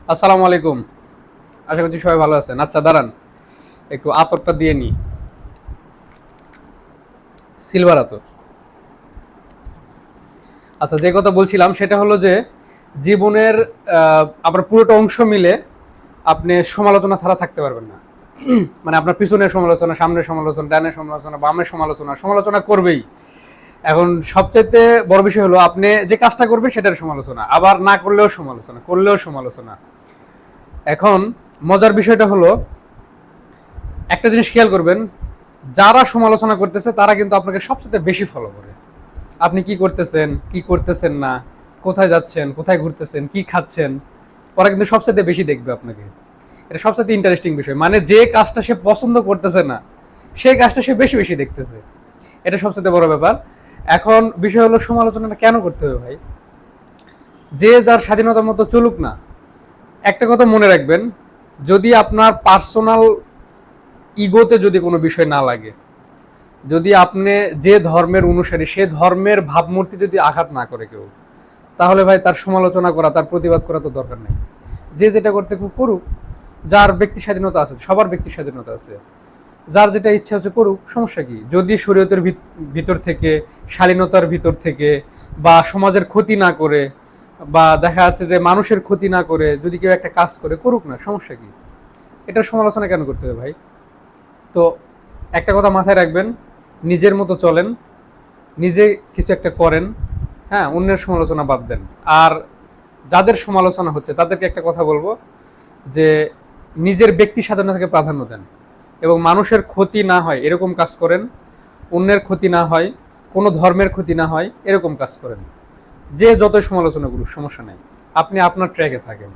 আসসালামু আলাইকুম। আশা করছি সবাই ভালো আছেন। আচ্ছা দাঁড়ান, একটু আতরটা দিয়ে নিই। সিলভার আতর। আচ্ছা, যে কথা বলছিলাম সেটা হলো যে জীবনের আপনার পুরোটা অংশ মিলে আপনি সমালোচনা ছাড়া থাকতে পারবেন না। মানে আপনার পিছনের সমালোচনা, সামনের সমালোচনা, ডানের সমালোচনা, বামের সমালোচনা, সমালোচনা করবেই। এখন সবচাইতে বড় বিষয় হলো আপনি যে কাজটা করবেন সেটার সমালোচনা, আবার না করলেও সমালোচনা, করলেও সমালোচনা। এখন মজার বিষয়টা হলো, একটা জিনিস খেয়াল করবেন, যারা সমালোচনা করতেছে তারা কিন্তু আপনাকে সবচেয়ে বেশি ফলো করে। আপনি কি করতেছেন, কি করতেছেন না, কোথায় যাচ্ছেন, কোথায় ঘুরতেছেন, কি খাচ্ছেন, ওরা কিন্তু সবচেয়ে বেশি দেখবে আপনাকে। এটা সবচেয়ে ইন্টারেস্টিং বিষয়। মানে যে কাজটা সে পছন্দ করতেছে না, সেই কাজটা সে বেশি বেশি দেখতেছে। এটা সবচেয়ে বড় ব্যাপার। এখন বিষয় হলো, সমালোচনাটা কেন করতে হবে ভাই? যে যার স্বাধীনতার মতো চলুক না। একটা কথা মনে রাখবেন, যদি আপনার পার্সোনাল ইগোতে যদি কোনো বিষয় না লাগে, যদি আপনি যে ধর্মের অনুসারী সে ধর্মের ভাবমূর্তি যদি আঘাত না করে কেউ, তাহলে ভাই তার সমালোচনা করা, তার প্রতিবাদ করা তো দরকার নেই। যে যেটা করতে করুক, যার ব্যক্তি স্বাধীনতা আছে, সবার ব্যক্তি স্বাধীনতা আছে, যার যেটা ইচ্ছা হচ্ছে করুক, সমস্যা কি? যদি শরীয়তের ভিতর থেকে, শালীনতার ভিতর থেকে, বা সমাজের ক্ষতি না করে, বা দেখা যাচ্ছে যে মানুষের ক্ষতি না করে যদি কেউ একটা কাজ করে, করুক না, সমস্যা কি? এটার সমালোচনা কেন করতে হবে ভাই? তো একটা কথা মাথায় রাখবেন, নিজের মতো চলেন, নিজে কিছু একটা করেন। হ্যাঁ, অন্যের সমালোচনা বাদ দেন। আর যাদের সমালোচনা হচ্ছে তাদেরকে একটা কথা বলবো, যে নিজের ব্যক্তি স্বাধীনতাকে প্রাধান্য দেন এবং মানুষের ক্ষতি না হয় এরকম কাজ করেন, অন্যের ক্ষতি না হয়, কোনো ধর্মের ক্ষতি না হয় এরকম কাজ করেন। যে যতই সমালোচনা করুক, সমস্যা নেই, আপনি আপনার ট্র্যাকে থাকেন।